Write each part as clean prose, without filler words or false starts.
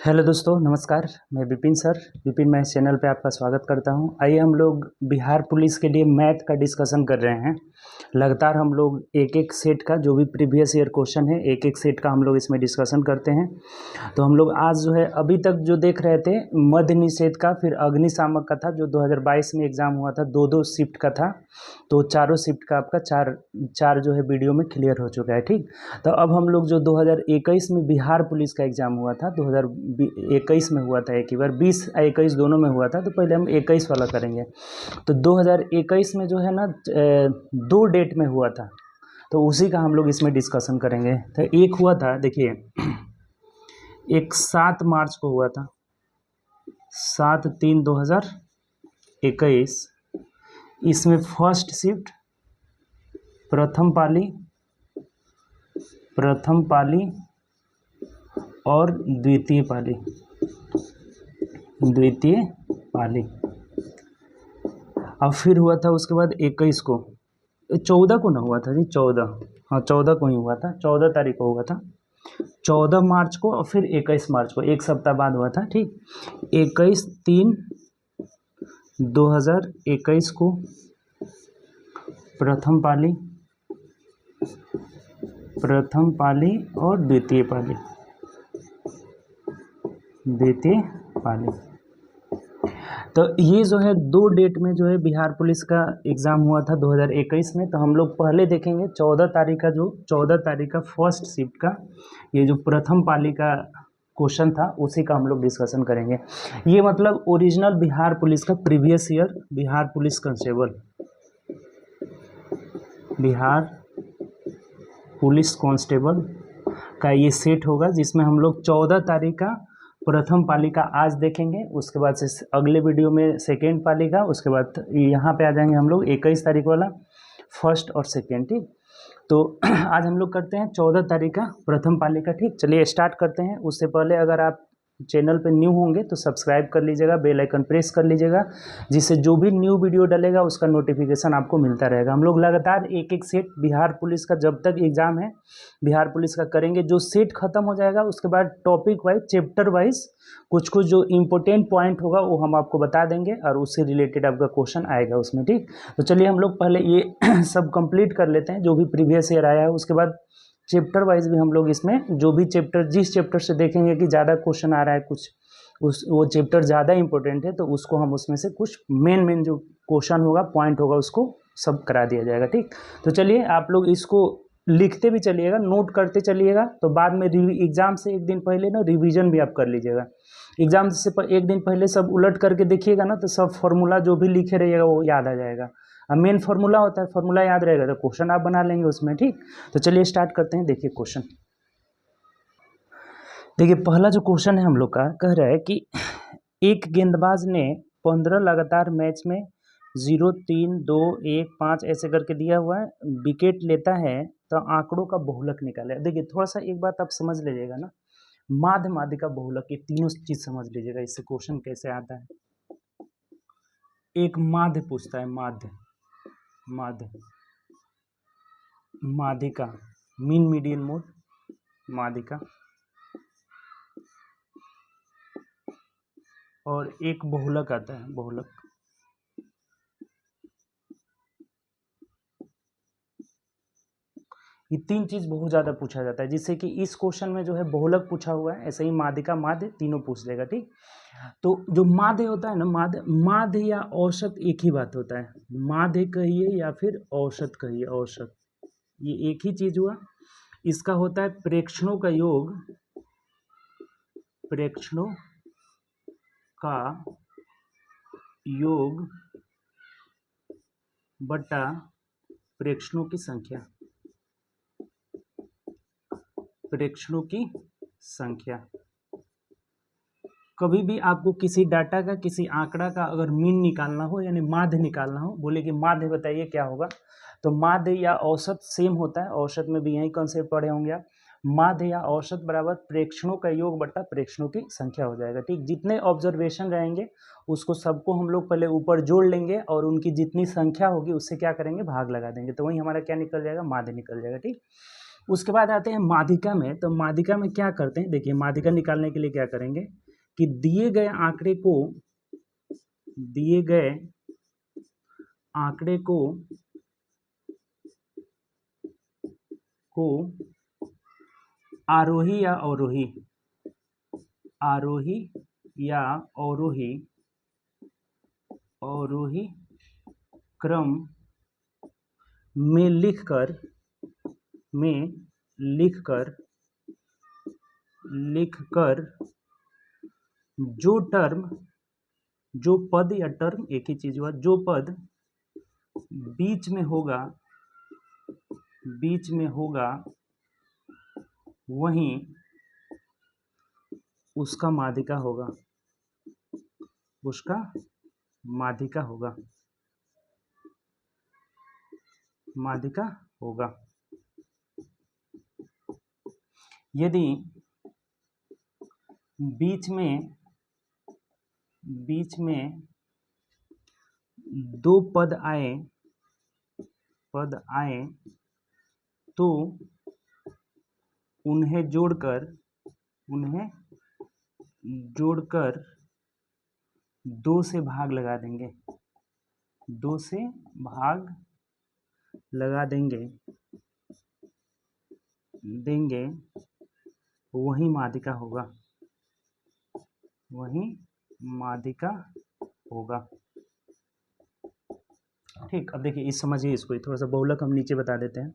Hello दोस्तों, नमस्कार। मैं विपिन सर, विपिन मैं इस चैनल पे आपका स्वागत करता हूं। आइए हम लोग बिहार पुलिस के लिए मैथ का डिस्कशन कर रहे हैं। लगातार हम लोग एक एक सेट का जो भी प्रीवियस ईयर क्वेश्चन है एक एक सेट का हम लोग इसमें डिस्कशन करते हैं। तो हम लोग आज जो है अभी तक जो देख रहे थे मध्य निषेध का, फिर अग्निशामक का था जो 2022 में एग्ज़ाम हुआ था, दो दो शिफ्ट का था। तो चारों शिफ्ट का आपका चार जो है वीडियो में क्लियर हो चुका है। ठीक, तो अब हम लोग जो 2021 में बिहार पुलिस का एग्ज़ाम हुआ था, 2021 में हुआ था एक ही बार, 20 या 21 दोनों में हुआ था, तो पहले हम 21 वाला करेंगे। तो 2021 में जो है ना दो डेट में हुआ था, तो उसी का हम लोग इसमें डिस्कशन करेंगे। तो एक हुआ था, देखिए, एक 7 मार्च को हुआ था, 7/3/2021। इसमें फर्स्ट शिफ्ट प्रथम पाली और द्वितीय पाली। अब फिर हुआ था उसके बाद 21 को, 14 को ना हुआ था जी, 14, हाँ 14 को ही हुआ था, 14 तारीख को हुआ था, 14 मार्च को, और फिर 21 मार्च को, एक सप्ताह बाद हुआ था। ठीक, 21/3/2021 को प्रथम पाली और द्वितीय पाली। तो ये जो है दो डेट में जो है बिहार पुलिस का एग्ज़ाम हुआ था 2021 में। तो हम लोग पहले देखेंगे 14 तारीख का, जो 14 तारीख का फर्स्ट शिफ्ट का ये जो प्रथम पाली का क्वेश्चन था उसी का हम लोग डिस्कशन करेंगे। ये मतलब ओरिजिनल बिहार पुलिस का previous year Bihar police constable का ये सेट होगा, जिसमें हम लोग 14 तारीख का प्रथम पाली का आज देखेंगे, उसके बाद से अगले वीडियो में सेकेंड पाली का, उसके बाद यहाँ पे आ जाएंगे हम लोग 21 तारीख वाला फर्स्ट और सेकेंड। ठीक, तो आज हम लोग करते हैं 14 तारीख का प्रथम पाली का। ठीक, चलिए स्टार्ट करते हैं। उससे पहले अगर आप चैनल पे न्यू होंगे तो सब्सक्राइब कर लीजिएगा, बेल आइकन प्रेस कर लीजिएगा, जिससे जो भी न्यू वीडियो डलेगा उसका नोटिफिकेशन आपको मिलता रहेगा। हम लोग लगातार एक एक सेट बिहार पुलिस का, जब तक एग्ज़ाम है बिहार पुलिस का करेंगे। जो सेट खत्म हो जाएगा उसके बाद टॉपिक वाइज, चैप्टर वाइज कुछ कुछ जो इम्पोर्टेंट पॉइंट होगा वो हम आपको बता देंगे और उससे रिलेटेड आपका क्वेश्चन आएगा उसमें। ठीक, तो चलिए हम लोग पहले ये सब कंप्लीट कर लेते हैं जो भी प्रीवियस ईयर आया है, उसके बाद चैप्टर वाइज भी हम लोग इसमें जो भी चैप्टर, जिस चैप्टर से देखेंगे कि ज़्यादा क्वेश्चन आ रहा है, कुछ वो चैप्टर ज़्यादा इंपॉर्टेंट है, तो उसको हम उसमें से कुछ मेन जो क्वेश्चन होगा, पॉइंट होगा, उसको सब करा दिया जाएगा। ठीक, तो चलिए आप लोग इसको लिखते भी चलिएगा, नोट करते चलिएगा, तो बाद में एग्ज़ाम से एक दिन पहले ना रिवीजन भी आप कर लीजिएगा। एग्ज़ाम से एक दिन पहले सब उलट करके देखिएगा ना, तो सब फॉर्मूला जो भी लिखे रहिएगा वो याद आ जाएगा। अब मेन फार्मूला होता है, फार्मूला याद रहेगा तो क्वेश्चन आप बना लेंगे उसमें। ठीक, तो चलिए स्टार्ट करते हैं। देखिए क्वेश्चन, देखिए पहला जो क्वेश्चन है हम लोग का, कह रहा है कि एक गेंदबाज ने 15 लगातार मैच में 0, 3, 2, 1, 5 ऐसे करके दिया हुआ है, विकेट लेता है, तो आंकड़ों का बहुलक निकाले। देखिए थोड़ा सा एक बात आप समझ लीजिएगा ना, माध्य, माध्यिका, बहुलक, ये तीनों चीज समझ लीजिएगा, इससे क्वेश्चन कैसे आता है। एक माध्य पूछता है, माध्य, माध्यिका, मीन मीडियन मोड, माध्यिका, और एक बहुलक आता है, बहुलक। ये तीन चीज बहुत ज्यादा पूछा जाता है, जिससे कि इस क्वेश्चन में जो है बहुलक पूछा हुआ है, ऐसे ही माध्यिका, माध्य तीनों पूछ लेगा। ठीक, तो जो माध्य होता है ना, माध्य या औसत एक ही बात होता है। माध्य कहिए या फिर औसत कहिए, औसत ये एक ही चीज हुआ। इसका होता है प्रेक्षणों का योग, प्रेक्षणों का योग बटा प्रेक्षणों की संख्या, प्रेक्षणों की संख्या। कभी भी आपको किसी डाटा का, किसी आंकड़ा का अगर मीन निकालना हो, यानी माध्य निकालना हो, बोले कि माध्य बताइए क्या होगा, तो माध्य या औसत सेम होता है, औसत में भी यही कॉन्सेप्ट पढ़े होंगे आप। माध्य या औसत बराबर प्रेक्षणों का योग बटा प्रेक्षणों की संख्या हो जाएगा। ठीक, जितने ऑब्जर्वेशन रहेंगे उसको सबको हम लोग पहले ऊपर जोड़ लेंगे और उनकी जितनी संख्या होगी उससे क्या करेंगे, भाग लगा देंगे, तो वही हमारा क्या निकल जाएगा, माध्य निकल जाएगा। ठीक, उसके बाद आते हैं माध्यिका में। तो माध्यिका में क्या करते हैं, देखिए माध्यिका निकालने के लिए क्या करेंगे कि दिए गए आंकड़े को आरोही या अवरोही क्रम में लिखकर जो पद या टर्म एक ही चीज हुआ, जो पद बीच में होगा वहीं उसका माध्यिका होगा। यदि बीच में दो पद आए तो उन्हें जोड़कर दो से भाग लगा देंगे, वही माध्यिका होगा। ठीक, अब देखिए इस समझिए इसको, थोड़ा सा बहुलक हम नीचे बता देते हैं।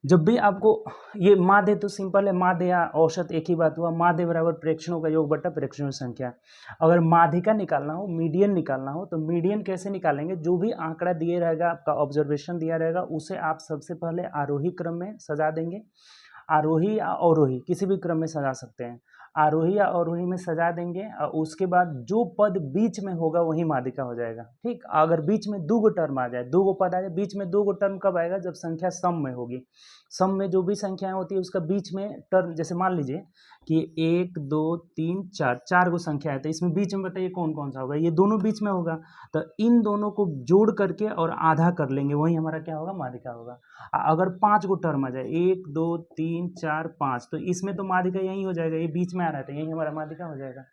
जब भी आपको ये माध्य तो सिंपल है, माध्य या औसत एक ही बात हुआ, माध्य बराबर प्रेक्षणों का योग बटा प्रेक्षणों की संख्या। अगर माध्यिका निकालना हो, मीडियन निकालना हो, तो मीडियन कैसे निकालेंगे, जो भी आंकड़ा दिए रहेगा, आपका ऑब्जर्वेशन दिया रहेगा, उसे आप सबसे पहले आरोही क्रम में सजा देंगे। आरोही या अवरोही किसी भी क्रम में सजा सकते हैं, आरोही या अवरोही में सजा देंगे और उसके बाद जो पद बीच में होगा वही माध्यिका हो जाएगा। ठीक, अगर बीच में दो गो टर्म आ जाए, दो गो पद आ जाए, बीच में दो गो टर्म कब आएगा, जब संख्या सम में होगी। सम में जो भी संख्याएं होती है उसका बीच में टर्म, जैसे मान लीजिए कि 1 2 3 4 चार गो संख्या है, तो इसमें बीच में बताइए कौन कौन सा होगा, ये दोनों बीच में होगा, तो इन दोनों को जोड़ करके और आधा कर लेंगे, वही हमारा क्या होगा, माध्यिका होगा। अगर 5 गो टर्म आ जाए, 1 2 3 4 5, तो इसमें तो माध्यिका यही हो जाएगा, ये बीच में आ रहा है तो यही हमारा माध्यिका हो जाएगा।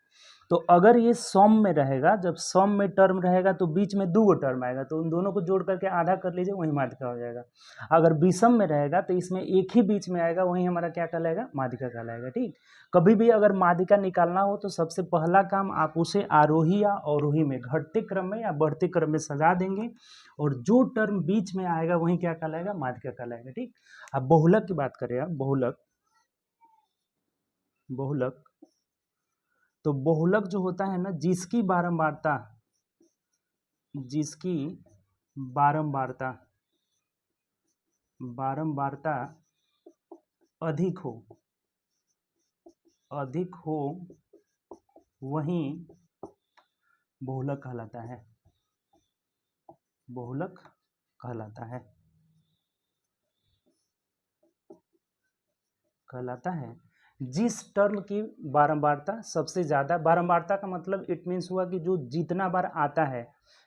तो अगर ये सम में रहेगा, जब सम में टर्म रहेगा तो बीच में दो गो टर्म आएगा, तो उन दोनों को जोड़ करके आधा कर लीजिए, वही माध्यिका हो जाएगा। अगर विषम में रहेगा तो इसमें एक ही बीच में आएगा, वही हमारा क्या कहलाएगा, माध्यिका कहलाएगा। ठीक, कभी भी अगर माध्यिका निकालना हो तो सबसे पहला काम आप उसे आरोही या अवरोही में, घटते क्रम में या बढ़ते क्रम में सजा देंगे, और जो टर्म बीच में आएगा वही क्या कहलाएगा, माध्यिका कहलाएगा। ठीक, अब बहुलक की बात करें, अब बहुलक तो बहुलक जो होता है ना, जिसकी बारंबारता अधिक हो वही बहुलक कहलाता है। जिस टर्म की बारंबारता सबसे ज़्यादा, बारंबारता का मतलब इट मीन्स हुआ कि जो जितना बार आता है,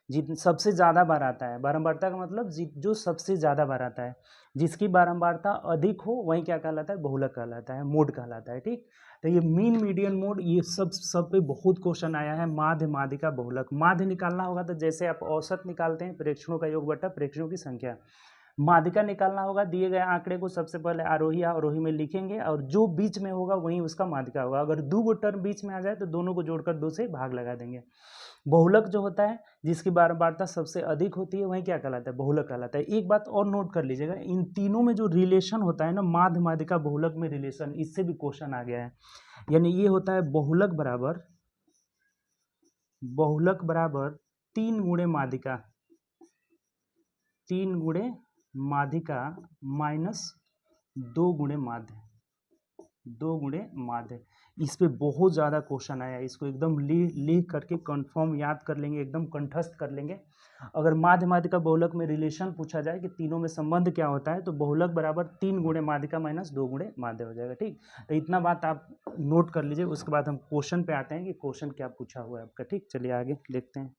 सबसे ज़्यादा बार आता है, बारंबारता का मतलब जो सबसे ज़्यादा बार आता है, जिसकी बारंबारता अधिक हो वही क्या कहलाता है, बहुलक कहलाता है, मोड कहलाता है। ठीक, तो ये मीन मीडियन मोड, ये सब पे बहुत क्वेश्चन आया है। माध्य, माध्यिका, बहुलक। माध्य निकालना होगा तो जैसे आप औसत निकालते हैं, प्रेक्षणों का योग बटा प्रेक्षणों की संख्या। माध्यिका निकालना होगा, दिए गए आंकड़े को सबसे पहले आरोही या अवरोही में लिखेंगे और जो बीच में होगा वही उसका माध्यिका होगा। अगर दो गो टर्म बीच में आ जाए तो दोनों को जोड़कर दो से भाग लगा देंगे। बहुलक जो होता है, जिसकी बारंबारता सबसे अधिक होती है, वही क्या कहलाता है, बहुलक कहलाता है। एक बात और नोट कर लीजिएगा, इन तीनों में जो रिलेशन होता है ना, माध्य, माध्यिका, बहुलक में रिलेशन, इससे भी क्वेश्चन आ गया है। यानी ये होता है बहुलक बराबर 3 गुणे माध्यिका, 3 गुणे माध्यिका माइनस 2 गुणे माध्य, 2 गुणे माध्य। इस पे बहुत ज़्यादा क्वेश्चन आया है, इसको एकदम लिख करके कंफर्म याद कर लेंगे, एकदम कंठस्थ कर लेंगे। अगर माध्य, माध्यिका, बहुलक में रिलेशन पूछा जाए कि तीनों में संबंध क्या होता है, तो बहुलक बराबर 3 गुणे माध्यिका माइनस 2 गुणे माध्य हो जाएगा। ठीक, तो इतना बात आप नोट कर लीजिए। उसके बाद हम क्वेश्चन पे आते हैं कि क्वेश्चन क्या पूछा हुआ है आपका। ठीक, चलिए आगे देखते हैं।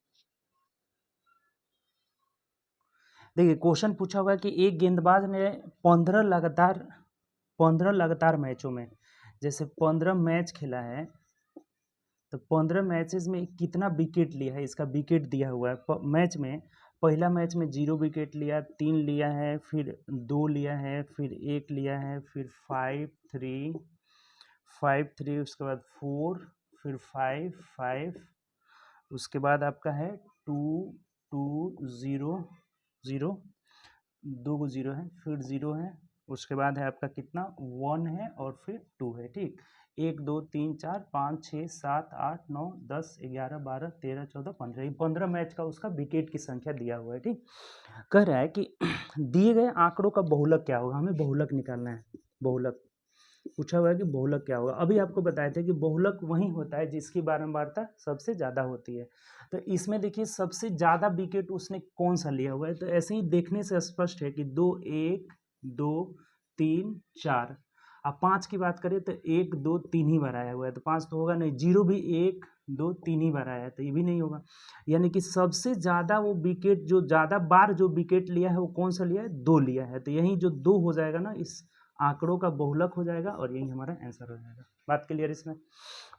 देखिए क्वेश्चन पूछा हुआ है कि एक गेंदबाज ने 15 लगातार 15 लगातार मैचों में, जैसे 15 मैच खेला है तो 15 मैचेस में कितना विकेट लिया है, इसका विकेट दिया हुआ है मैच में। पहला मैच में 0 विकेट लिया, 3 लिया है, फिर 2 लिया है, फिर 1 लिया है, फिर 5-3, उसके बाद 4, फिर 5-5, उसके बाद आपका है 2-2-0-0, 2 को 0 है, फिर 0 है, उसके बाद है आपका कितना 1 है और फिर 2 है। ठीक, 1 2 3 4 5 6 7 8 9 10 11 12 13 14 15, 15 मैच का उसका विकेट की संख्या दिया हुआ है। ठीक, कह रहा है कि दिए गए आंकड़ों का बहुलक क्या होगा, हमें बहुलक निकालना है। बहुलक पूछा हुआ है कि बहुलक क्या होगा। अभी आपको बताए थे कि बहुलक वही होता है जिसकी बारंबारता सबसे ज़्यादा होती है। तो इसमें देखिए सबसे ज़्यादा विकेट उसने कौन सा लिया हुआ है, तो ऐसे ही देखने से स्पष्ट है कि 2 1 2 3 4। अब 5 की बात करें तो 1 2 3 ही बार आया हुआ है, तो 5 तो होगा नहीं। 0 भी 1 2 3 ही बार आया है, तो ये भी नहीं होगा। यानी कि सबसे ज़्यादा वो विकेट जो ज़्यादा बार जो विकेट लिया है वो कौन सा लिया है, 2 लिया है। तो यही जो 2 हो जाएगा ना, इस आंकड़ों का बहुलक हो जाएगा और यही हमारा आंसर हो जाएगा। बात क्लियर इसमें।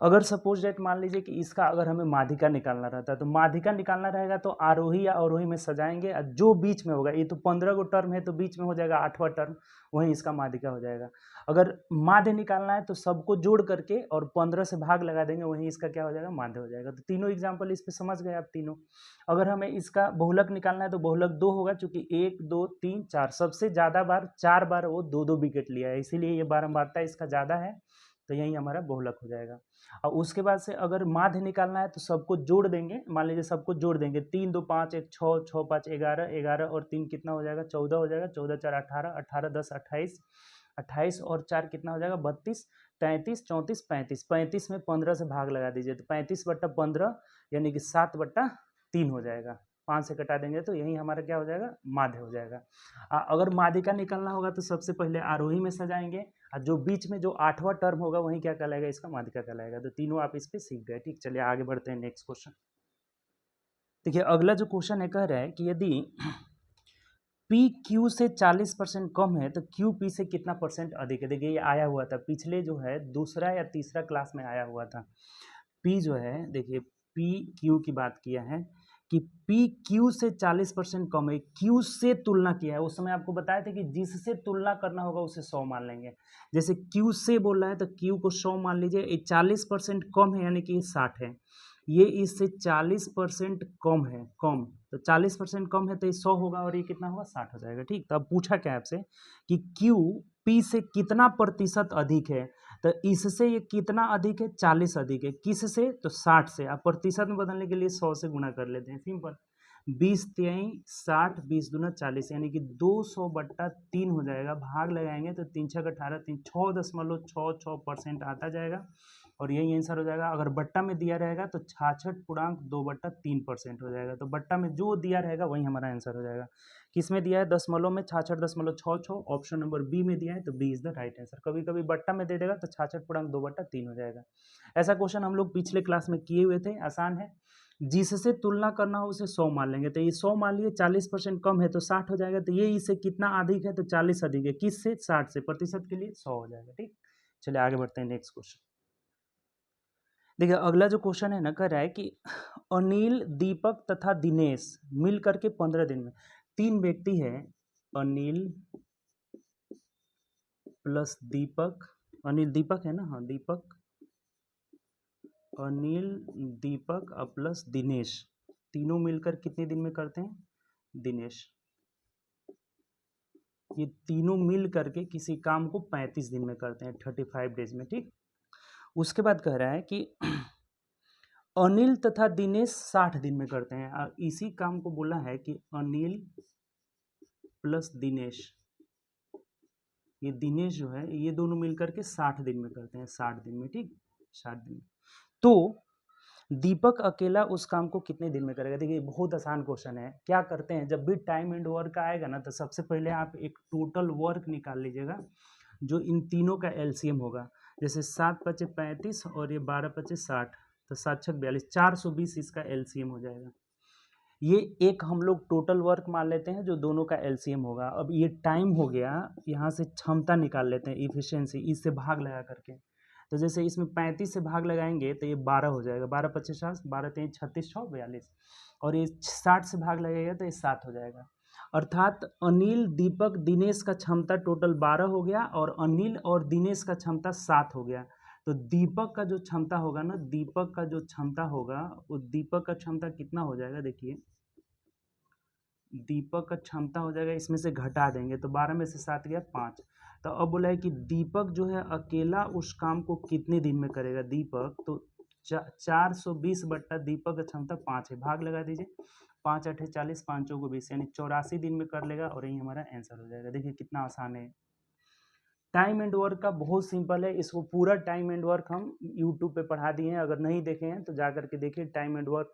अगर सपोज डेट मान लीजिए कि इसका अगर हमें माध्यिका निकालना रहता है, तो माध्यिका निकालना रहेगा तो आरोही या अवरोही में सजाएंगे, जो बीच में होगा, ये तो 15 को टर्म है तो बीच में हो जाएगा 8वां टर्म, वहीं इसका माध्यिका हो जाएगा। अगर माध्य निकालना है तो सबको जोड़ करके और 15 से भाग लगा देंगे, वहीं इसका क्या हो जाएगा, माध्य हो जाएगा। तो तीनों एग्जाम्पल इस पे समझ गए आप तीनों। अगर हमें इसका बहुलक निकालना है तो बहुलक 2 होगा, चूंकि 1 2 3 4 सबसे ज़्यादा बार 4 बार वो 2 विकेट लिया है, इसीलिए ये बारंबारता इसका ज़्यादा है, तो यही हमारा बहुलक हो जाएगा। और उसके बाद से अगर माध्य निकालना है तो सबको जोड़ देंगे, मान लीजिए सबको जोड़ देंगे, 3 2 5 1 6 6 5 11 11 और 3 कितना हो जाएगा, 14 हो जाएगा, 14 4 18 18 10 28 28 और 4 कितना हो जाएगा, 32 33 34 35 35 में 15 से भाग लगा दीजिए तो 35/15 यानी कि 7/3 हो जाएगा। 5 से कटा देंगे तो यही हमारा क्या हो जाएगा, माध्य हो जाएगा। अगर माध्यिका निकालना होगा तो सबसे पहले आरोही में सजाएंगे, और जो बीच में जो 8वां टर्म होगा वही क्या कहलाएगा, इसका माध्यिका कहलाएगा। तो तीनों आप इस पे सीख गए। ठीक, चलिए आगे बढ़ते हैं नेक्स्ट क्वेश्चन। देखिए अगला जो क्वेश्चन है कह रहा है कि यदि पी क्यू से 40% कम है तो क्यू पी से कितना परसेंट अधिक है। देखिए ये आया हुआ था पिछले जो है दूसरा या तीसरा क्लास में आया हुआ था। पी जो है, देखिए पी क्यू की बात किया है कि पी क्यू से 40% कम है, क्यू से तुलना किया है। उस समय आपको बताया था कि जिससे तुलना करना होगा उसे 100 मान लेंगे। जैसे क्यू से बोल रहा है तो क्यू को 100 मान लीजिए, ये 40% कम है यानी कि 60 है, ये इससे 40% कम है, कम, तो 40% कम है तो ये 100 होगा और ये कितना होगा, 60 हो जाएगा। ठीक, तो अब पूछा क्या आपसे कि क्यू पी से कितना प्रतिशत अधिक है, तो इससे ये कितना अधिक है, 40 अधिक है, किससे, तो 60 से। आप प्रतिशत में बदलने के लिए 100 से गुणा कर लेते हैं, सिंपल। 20 3 60 20 दूना 40 यानी कि 200/3 हो जाएगा। भाग लगाएंगे तो 3 6 18 3 6.66% आता जाएगा और यही आंसर हो जाएगा। अगर बट्टा में दिया रहेगा तो 66.2/3% हो जाएगा। तो बट्टा में जो दिया रहेगा वही हमारा आंसर हो जाएगा। किस में दिया है, दशमलव में 66.66, ऑप्शन नंबर बी में दिया है, तो B is the right answer. कभी कभी बट्टा में दे देगा तो 66.2/3 हो जाएगा। ऐसा क्वेश्चन हम लोग पिछले क्लास में किए हुए थे, आसान है। जिससे तुलना करना हो उसे 100 मान लेंगे, तो ये 100 मान लिए, 40% कम है तो 60 हो जाएगा, तो ये इससे कितना अधिक है, तो 40 अधिक है, किससे, 60 से, प्रतिशत के लिए 100 हो जाएगा। ठीक, चलिए आगे बढ़ते हैं नेक्स्ट क्वेश्चन। देखिए अगला जो क्वेश्चन है ना, कह रहा है कि अनिल दीपक तथा दिनेश मिल करके 15 दिन में, 3 व्यक्ति है, अनिल प्लस दीपक, अनिल दीपक है ना, हाँ दीपक, अनिल दीपक प्लस दिनेश, तीनों मिलकर कितने दिन में करते हैं, दिनेश, ये तीनों मिल करके किसी काम को 35 दिन में करते हैं, 35 डेज में। ठीक, उसके बाद कह रहा है कि अनिल तथा दिनेश 60 दिन में करते हैं। इसी काम को बोला है कि अनिल प्लस दिनेश, ये दिनेश जो है ये दोनों मिलकर के 60 दिन में करते हैं, 60 दिन में। ठीक, 60 दिन में। तो दीपक अकेला उस काम को कितने दिन में करेगा। देखिए बहुत आसान क्वेश्चन है। क्या करते हैं, जब भी टाइम एंड वर्क आएगा ना तो सबसे पहले आप एक टोटल वर्क निकाल लीजिएगा जो इन तीनों का एलसीएम होगा। जैसे 7 × 5 = 35 और ये 12 × 5 = 60, तो 7 × 6 = 42, 420 इसका एलसीएम हो जाएगा। ये एक हम लोग टोटल वर्क मान लेते हैं जो दोनों का एलसीएम होगा। अब ये टाइम हो गया, यहाँ से क्षमता निकाल लेते हैं, इफिशियंसी, इससे भाग लगा करके। तो जैसे इसमें 35 से भाग लगाएंगे तो ये 12 हो जाएगा, 12 पच्चीस 50, 12 3 36 6 42, और ये 60 से भाग लगेगा तो ये 7 हो जाएगा। अर्थात अनिल, दीपक, दिनेश का क्षमता टोटल 12 हो गया और अनिल और दिनेश का क्षमता 7 हो गया। तो दीपक का जो क्षमता होगा ना, दीपक का जो क्षमता होगा वो दीपक का क्षमता कितना हो जाएगा, देखिए दीपक का क्षमता हो जाएगा, इसमें से घटा देंगे तो 12 में से 7 गया 5। तो अब बोला है कि दीपक जो है अकेला उस काम को कितने दिन में करेगा दीपक, तो 420 बट्टा दीपक का क्षमता 5 है, भाग लगा दीजिए, 5 8 40, 5 चौको 20, यानी 84 दिन में कर लेगा और यही हमारा आंसर हो जाएगा। देखिए कितना आसान है। टाइम एंड वर्क का बहुत सिंपल है, इसको पूरा टाइम एंड वर्क हम यूट्यूब पे पढ़ा दिए हैं, अगर नहीं देखे हैं तो जा करके देखिए, time and work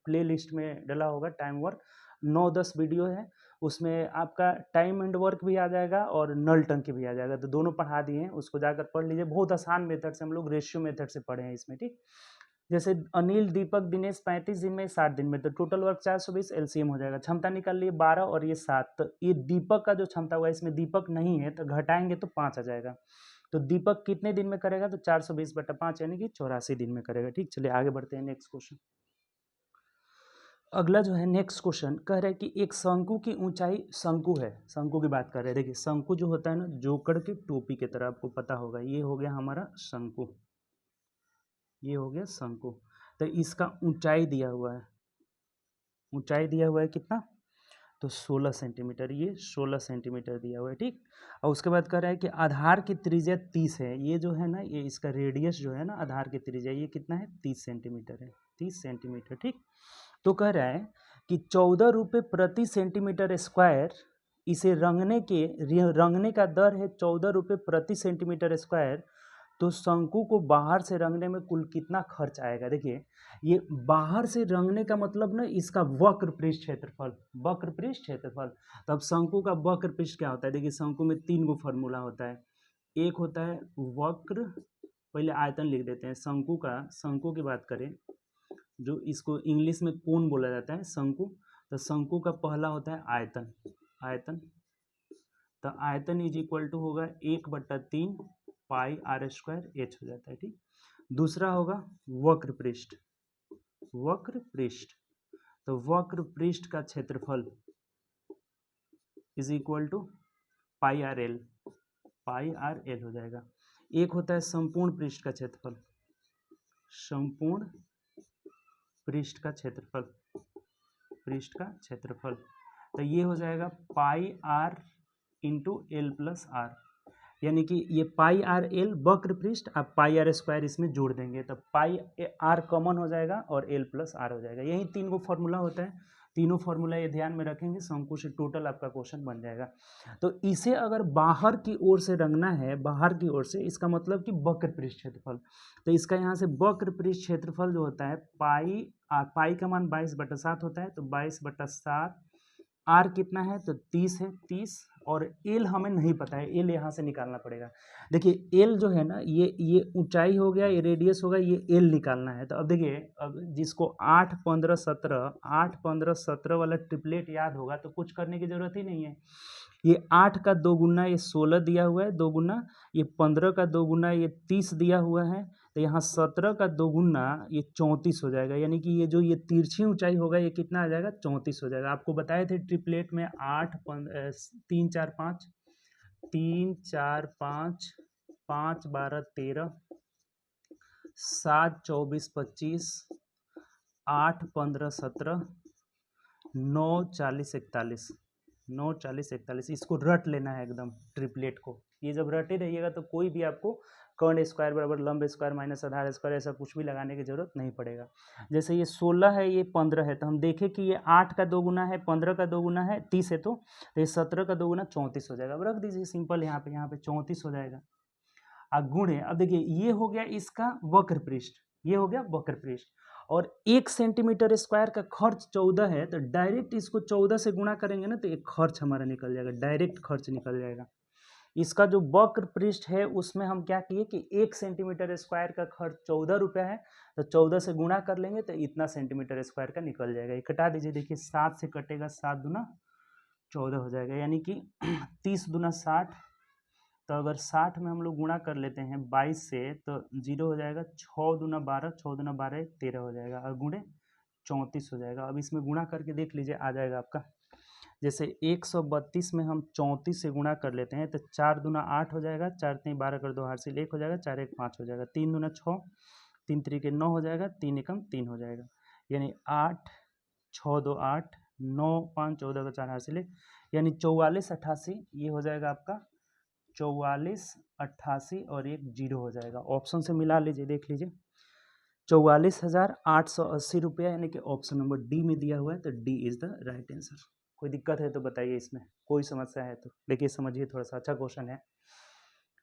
play list में डला होगा, टाइम वर्क 9-10 वीडियो है, उसमें आपका टाइम एंड वर्क भी आ जाएगा और नल टंकी भी आ जाएगा, तो दोनों पढ़ा दिए हैं, उसको जाकर पढ़ लीजिए। बहुत आसान मेथड से हम लोग रेशियो मेथड से पढ़े हैं इसमें, ठीक। जैसे अनिल, दीपक, दिनेश 35 दिन में, 60 दिन में, तो टोटल वर्क 420, एलसीएम हो जाएगा। क्षमता निकाल लिए 12 और ये 7, तो ये दीपक का जो क्षमता हुआ इसमें दीपक नहीं है तो घटाएंगे तो 5 आ जाएगा। तो दीपक कितने दिन में करेगा, तो 420 बटा 5 यानी कि 84 दिन में करेगा, ठीक। चलिए आगे बढ़ते हैं, नेक्स्ट क्वेश्चन। अगला जो है नेक्स्ट क्वेश्चन कह रहा है कि एक शंकु की ऊंचाई, शंकु है, शंकु की बात कर रहे हैं। देखिए शंकु जो होता है ना, जोकर के टोपी की तरह, आपको पता होगा, ये हो गया हमारा शंकु, ये हो गया शंकु। तो इसका ऊंचाई दिया हुआ है, ऊंचाई दिया हुआ है कितना, तो 16 सेंटीमीटर, ये 16 सेंटीमीटर दिया हुआ है, ठीक। और उसके बाद कह रहा है कि आधार की त्रिज्या 30 है, ये जो है ना, ये इसका रेडियस जो है ना, आधार की त्रिज्या ये कितना है, 30 सेंटीमीटर है, 30 सेंटीमीटर, ठीक। तो कह रहा है कि 14 रुपये प्रति सेंटीमीटर स्क्वायर, इसे रंगने का दर है 14 रुपये प्रति सेंटीमीटर स्क्वायर, तो शंकु को बाहर से रंगने में कुल कितना खर्च आएगा। देखिए ये बाहर से रंगने का मतलब ना, इसका वक्र पृष्ठ क्षेत्रफल, वक्र पृष्ठ क्षेत्रफल। तब शंकु का वक्र पृष्ठ क्या होता है, देखिए शंकु में 3 गो फॉर्मूला होता है, एक होता है वक्र, पहले आयतन लिख देते हैं, शंकु का, शंकु की बात करें, जो इसको इंग्लिश में कोण बोला जाता है, शंकु, तो शंकु का पहला होता है आयतन, आयतन, तो आयतन इज इक्वल टू होगा 1/3 पाई आर स्क्वायर एच हो जाता है, ठीक। दूसरा होगा वक्र पृष्ठ, वक्र पृष्ठ, तो वक्र पृष्ठ का क्षेत्रफल is equal to pi r l, pi r l हो जाएगा। एक होता है संपूर्ण पृष्ठ का क्षेत्रफल, संपूर्ण पृष्ठ का क्षेत्रफल, पृष्ठ का क्षेत्रफल, तो ये हो जाएगा pi R into L plus R, यानी कि ये पाई आर एल वक्र पृष्ठ, आप पाई आर स्क्वायर इसमें जोड़ देंगे तो पाई आर कॉमन हो जाएगा और एल प्लस आर हो जाएगा। यही 3 गो फॉर्मूला होता है, तीनों फॉर्मूला ये ध्यान में रखेंगे, शंकु से टोटल आपका क्वेश्चन बन जाएगा। तो इसे अगर बाहर की ओर से रंगना है, बाहर की ओर से, इसका मतलब कि वक्र पृष्ठ क्षेत्रफल, तो इसका यहाँ से वक्र पृष्ठ क्षेत्रफल जो होता है पाई का मान 22/7 होता है, तो 22/7, आर कितना है, तो 30 है, 30, और एल हमें नहीं पता है, एल यहाँ से निकालना पड़ेगा। देखिए एल जो है ना, ये ऊंचाई हो गया, ये रेडियस होगा, ये एल निकालना है। तो अब देखिए, अब जिसको 8 15 17 8 15 17 वाला ट्रिपलेट याद होगा तो कुछ करने की जरूरत ही नहीं है। ये 8 का 2 गुना ये 16 दिया हुआ है, 2 गुना ये 15 का 2 गुना ये 30 दिया हुआ है, तो यहाँ 17 का 2 गुना ये 34 हो जाएगा, यानी कि ये जो ये तिरछी ऊंचाई होगा ये कितना आ जाएगा, 34 हो जाएगा। आपको बताए थे ट्रिपलेट में 8 3 4 5 3 4 5 5 12 13 7 24 25 8 15 17 9 40 41 9 40 41, इसको रट लेना है एकदम ट्रिपलेट को। ये जब रटे रहिएगा तो कोई भी आपको कर्ण स्क्वायर बराबर लंब स्क्वायर माइनस आधार स्क्वायर ऐसा कुछ भी लगाने की जरूरत नहीं पड़ेगा। जैसे ये 16 है, ये 15 है, तो हम देखें कि ये 8 का 2 गुना है, 15 का 2 गुना है, 30 है, तो ये 17 का 2 गुना 34 हो जाएगा। अब रख दीजिए सिंपल, यहाँ पे 34 हो जाएगा। गुणे, अब देखिए ये हो गया इसका वक्र पृष्ठ, ये हो गया वक्र पृष्ठ, और 1 सेंटीमीटर स्क्वायर का खर्च 14 है, तो डायरेक्ट इसको 14 से गुणा करेंगे ना तो एक खर्च हमारा निकल जाएगा, डायरेक्ट खर्च निकल जाएगा। इसका जो वक्र पृष्ठ है उसमें हम क्या किए कि 1 सेंटीमीटर स्क्वायर का खर्च 14 रुपया है, तो 14 से गुणा कर लेंगे तो इतना सेंटीमीटर स्क्वायर का निकल जाएगा। ये कटा दीजिए, देखिए 7 से कटेगा, 7 दूना 14 हो जाएगा, यानी कि 30 दूना 60। तो अगर 60 में हम लोग गुणा कर लेते हैं 22 से तो 0 हो जाएगा, 6 दूना 12, 6 दूना 12 13 हो जाएगा और गुणे 34 हो जाएगा। अब इसमें गुणा करके देख लीजिए, आ जाएगा आपका, जैसे 132 में हम 34 से गुणा कर लेते हैं तो 4 दूना 8 हो जाएगा, 4 3 12 कर दो हासिल 1 हो जाएगा, 4 1 5 हो जाएगा, 3 दूना 6, 3 3 9 हो जाएगा, 3 एकम 3 हो जाएगा, यानी 8 6 2 8 9 5 14 का 4 हासिल 1, यानी 44 88 ये हो जाएगा आपका 44 88 और एक 0 हो जाएगा। ऑप्शन से मिला लीजिए, देख लीजिए 44,880 रुपया, यानी कि ऑप्शन नंबर डी में दिया हुआ है, तो D is the right answer. कोई दिक्कत है तो बताइए, इसमें कोई समस्या है तो। देखिए समझिए, थोड़ा सा अच्छा क्वेश्चन है।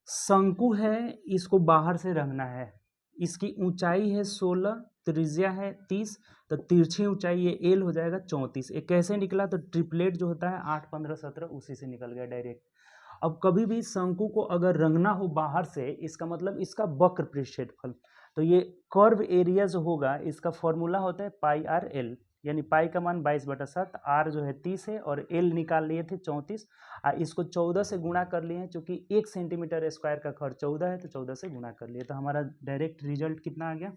शंकु है, इसको बाहर से रंगना है, इसकी ऊंचाई है 16, त्रिज्या है 30, तो तिरछी ऊंचाई ये एल हो जाएगा 34। ये कैसे निकला, तो ट्रिपलेट जो होता है 8 15 17 उसी से निकल गया डायरेक्ट। अब कभी भी शंकु को अगर रंगना हो बाहर से, इसका मतलब इसका वक्र पृष्ठ क्षेत्रफल, तो ये कर्व एरिया जो होगा इसका फॉर्मूला होता है पाई आर एल, यानी पाई का मान 22/7, आर जो है 30 है और एल निकाल लिए थे 34, इसको 14 से गुणा कर लिए हैं, चूंकि 1 सेंटीमीटर स्क्वायर का खर्च 14 है तो 14 से गुणा कर लिए, तो हमारा डायरेक्ट रिजल्ट कितना आ गया,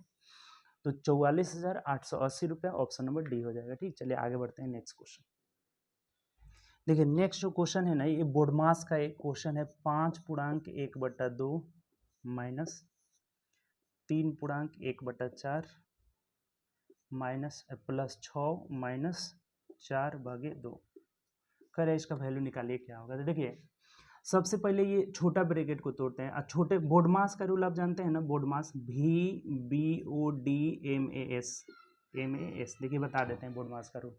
तो 44,880 रुपया, ऑप्शन नंबर डी हो जाएगा। ठीक, चलिए आगे बढ़ते हैं नेक्स्ट क्वेश्चन। देखिए नेक्स्ट जो क्वेश्चन है ना, ये बोर्डमास का एक क्वेश्चन है, 5.1/2 माइनस 3.1/4 माइनस प्लस 6 माइनस 4/2 करें, इसका वैल्यू निकालिए क्या होगा। तो देखिए सबसे पहले ये छोटा ब्रैकेट को तोड़ते हैं, छोटे बोर्डमास का रूल आप जानते हैं ना, बोर्डमास VBODMAS, देखिए बता देते हैं बोर्डमास का रूल।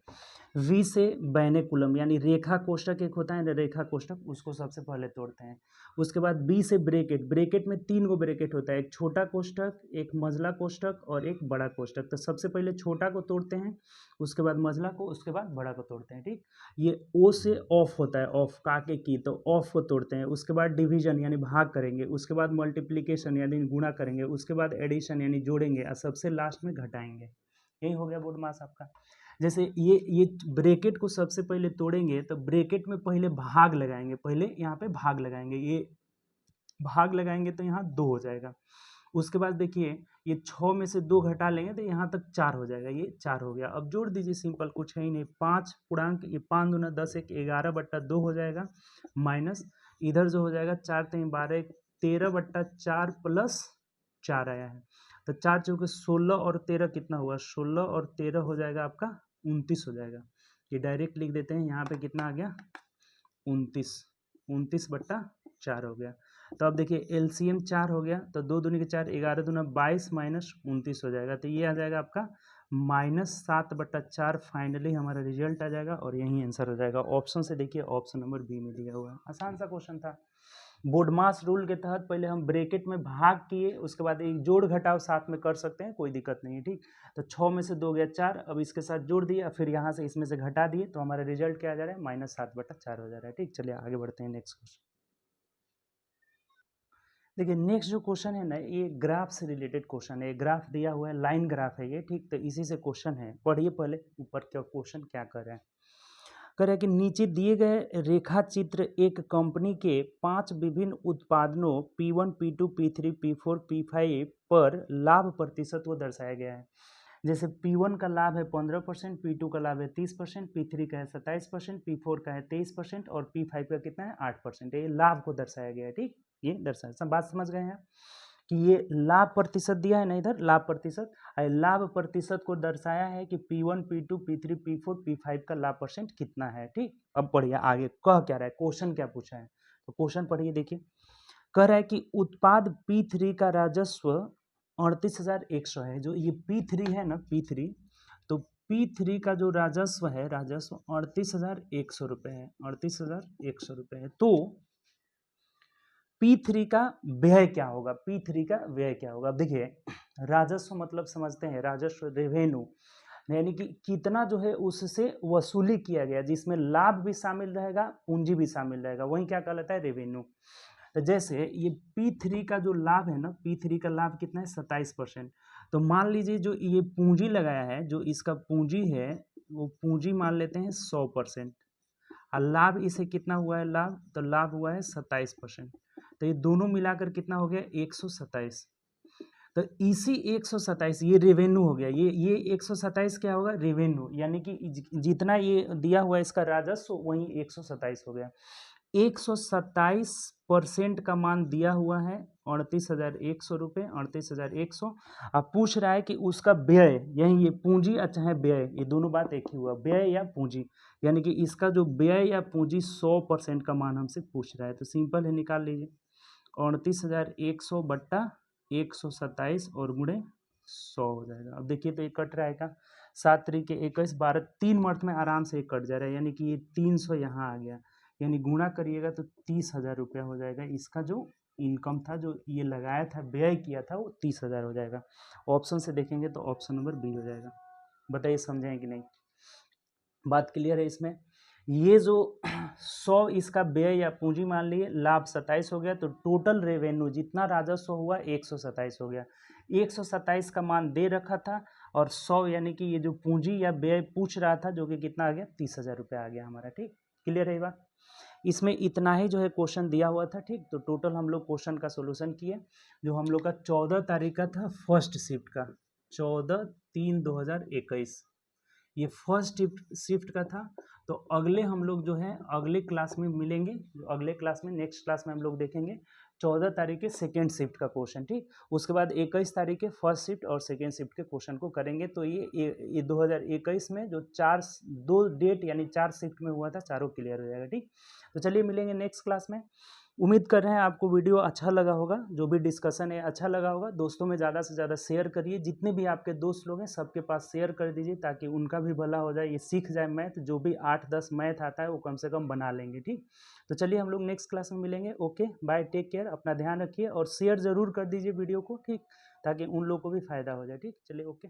V से बैनेकुलम, यानी रेखा कोष्ठक एक होता है ना, रेखा कोष्ठक, उसको सबसे पहले तोड़ते हैं। उसके बाद B से ब्रैकेट, ब्रैकेट में 3 गो ब्रैकेट होता है, एक छोटा कोष्ठक, एक मझला कोष्ठक और एक बड़ा कोष्ठक। तो सबसे पहले छोटा को तोड़ते हैं, उसके बाद मझला को, उसके बाद बड़ा को तोड़ते हैं। ठीक, ये O से ऑफ होता है, ऑफ काके की, तो ऑफ को तोड़ते हैं। उसके बाद डिवीजन यानी भाग करेंगे, उसके बाद मल्टीप्लिकेशन यानी गुणा करेंगे, उसके बाद एडिशन यानी जोड़ेंगे और सबसे लास्ट में घटाएंगे। यही हो गया बोर्डमास आपका। जैसे ये ब्रैकेट को सबसे पहले तोड़ेंगे तो ब्रैकेट में पहले भाग लगाएंगे, पहले यहाँ पे भाग लगाएंगे, ये भाग लगाएंगे तो यहाँ 2 हो जाएगा। उसके बाद देखिए ये 6 में से 2 घटा लेंगे तो यहाँ तक 4 हो जाएगा, ये 4 हो गया। अब जोड़ दीजिए, सिंपल, कुछ है ही नहीं, 5 पूर्णांक, ये 5 दूना 10 एक 11/2 हो जाएगा, माइनस इधर जो हो जाएगा 4 3 12 13/4 प्लस 4 आया है, तो 4 चौके 16 और 13 कितना हुआ, 16 और 13 हो जाएगा आपका 29 हो जाएगा। ये डायरेक्ट लिख देते हैं, यहाँ पे कितना आ गया 29/4 हो गया। तो अब देखिए एलसीएम 4 हो गया, तो 2 दूनी के 4, 11 दूना 22 माइनस 29 हो जाएगा, तो ये आ जाएगा आपका -7/4। फाइनली हमारा रिजल्ट आ जाएगा और यही आंसर हो जाएगा। ऑप्शन से देखिए, ऑप्शन नंबर बी में दिया हुआ है, आसान सा क्वेश्चन था। बोर्डमास रूल के तहत पहले हम ब्रैकेट में भाग किए, उसके बाद एक जोड़ घटाव साथ में कर सकते हैं, कोई दिक्कत नहीं है। ठीक, तो 6 में से 2 गया 4, अब इसके साथ जोड़ दिया, फिर यहाँ से इसमें से घटा दिए, तो हमारा रिजल्ट क्या आ जा रहा है, -7/4 हो जा रहा है। ठीक, चलिए आगे बढ़ते हैं नेक्स्ट क्वेश्चन। देखिए नेक्स्ट जो क्वेश्चन है ना, ये ग्राफ से रिलेटेड क्वेश्चन है, ग्राफ दिया हुआ है, लाइन ग्राफ है ये। ठीक, तो इसी से क्वेश्चन है, पढ़िए पहले ऊपर क्या क्वेश्चन क्या कर रहे हैं। कह रहा है कि नीचे दिए गए रेखा चित्र एक कंपनी के 5 विभिन्न उत्पादनों P1, P2, P3, P4, P5 पर लाभ प्रतिशत को दर्शाया गया है। जैसे P1 का लाभ है 15%, P2 का लाभ है 30%, P3 का है 27%, P4 का है 23% और P5 का कितना है 8%। ये लाभ को दर्शाया गया है। ठीक, ये दर्शाया, सब बात समझ गए हैं कि ये लाभ प्रतिशत दिया है ना, इधर लाभ प्रतिशत, लाभ प्रतिशत को दर्शाया है कि P1, P2, P3, P4, P5 का लाभ परसेंट कितना है। ठीक, अब पढ़िए आगे कह क्या रहा है, क्वेश्चन क्या पूछा है, तो क्वेश्चन पढ़िए, देखिए कह रहा है कि उत्पाद P3 का राजस्व 38,100 है। जो ये P3 है ना, P3, तो P3 का जो राजस्व है, राजस्व 38,100 रुपये है, 38,100 रुपये है। तो P3 का व्यय क्या होगा, P3 का व्यय क्या होगा। अब देखिए राजस्व मतलब समझते हैं, राजस्व रेवेन्यू, यानी कि कितना जो है उससे वसूली किया गया, जिसमें लाभ भी शामिल रहेगा, पूंजी भी शामिल रहेगा, वही क्या कहलाता है, रेवेन्यू। तो जैसे ये P3 का जो लाभ है ना, P3 का लाभ कितना है, 27%। तो मान लीजिए जो ये पूंजी लगाया है, जो इसका पूंजी है वो पूंजी मान लेते हैं 100%, और लाभ इसे कितना हुआ है, लाभ तो लाभ हुआ है 27%। तो ये दोनों मिलाकर कितना हो गया, 127। तो इसी 127 ये रेवेन्यू हो गया, ये 127 क्या होगा, रेवेन्यू, यानी कि जितना ये दिया हुआ है इसका राजस्व वही 127 हो गया। 127% का मान दिया हुआ है 38,100 रुपये, 38,100। अब पूछ रहा है कि उसका व्यय, यही ये पूंजी अच्छा है व्यय, ये दोनों बात एक ही हुआ, व्यय या पूंजी, यानी कि इसका जो व्यय या पूंजी 100% का मान हमसे पूछ रहा है। तो सिंपल है, निकाल लीजिए 38,100 बट्टा 127 और गुणे 100 हो जाएगा। अब देखिए तो ये कट रहा है का, 7 तरीके 21, 12, 3 मंथ में आराम से ये कट जा रहा है, यानी कि ये 300 यहाँ आ गया, यानी गुणा करिएगा तो 30,000 रुपया हो जाएगा। इसका जो इनकम था, जो ये लगाया था, व्यय किया था, वो 30,000 हो जाएगा। ऑप्शन से देखेंगे तो ऑप्शन नंबर बी हो जाएगा। बताइए समझें कि नहीं, बात क्लियर है इसमें। ये जो 100 इसका व्यय या पूंजी मान लिए, लाभ 27 हो गया, तो टोटल रेवेन्यू जितना राजस्व हुआ 127 हो गया। 127 का मान दे रखा था, और 100 यानी कि ये जो पूंजी या व्यय पूछ रहा था, जो कि कितना आ गया, 30,000 रुपया आ गया हमारा। ठीक, क्लियर है बात। इसमें इतना ही जो है क्वेश्चन दिया हुआ था। ठीक, तो टोटल हम लोग क्वेश्चन का सोल्यूशन किए, जो हम लोग का 14 तारीख का था, फर्स्ट शिफ्ट का, 14/3/2021, ये फर्स्ट शिफ्ट का था। तो अगले हम लोग जो है अगले क्लास में मिलेंगे, जो अगले क्लास में, नेक्स्ट क्लास में हम लोग देखेंगे 14 तारीख के सेकेंड शिफ्ट का क्वेश्चन। ठीक, उसके बाद 21 तारीख के फर्स्ट शिफ्ट और सेकेंड शिफ्ट के क्वेश्चन को करेंगे। तो ये 2021 में जो 2 डेट यानी 4 शिफ्ट में हुआ था, चारों क्लियर हो जाएगा। ठीक, तो चलिए मिलेंगे नेक्स्ट क्लास में। उम्मीद कर रहे हैं आपको वीडियो अच्छा लगा होगा, जो भी डिस्कशन है अच्छा लगा होगा। दोस्तों में ज़्यादा से ज़्यादा शेयर करिए, जितने भी आपके दोस्त लोग हैं सबके पास शेयर कर दीजिए, ताकि उनका भी भला हो जाए, ये सीख जाए मैथ, जो भी 8-10 मैथ आता है वो कम से कम बना लेंगे। ठीक, तो चलिए हम लोग नेक्स्ट क्लास में मिलेंगे। ओके बाय, टेक केयर, अपना ध्यान रखिए और शेयर ज़रूर कर दीजिए वीडियो को। ठीक, ताकि उन लोगों को भी फ़ायदा हो जाए। ठीक, चलिए ओके।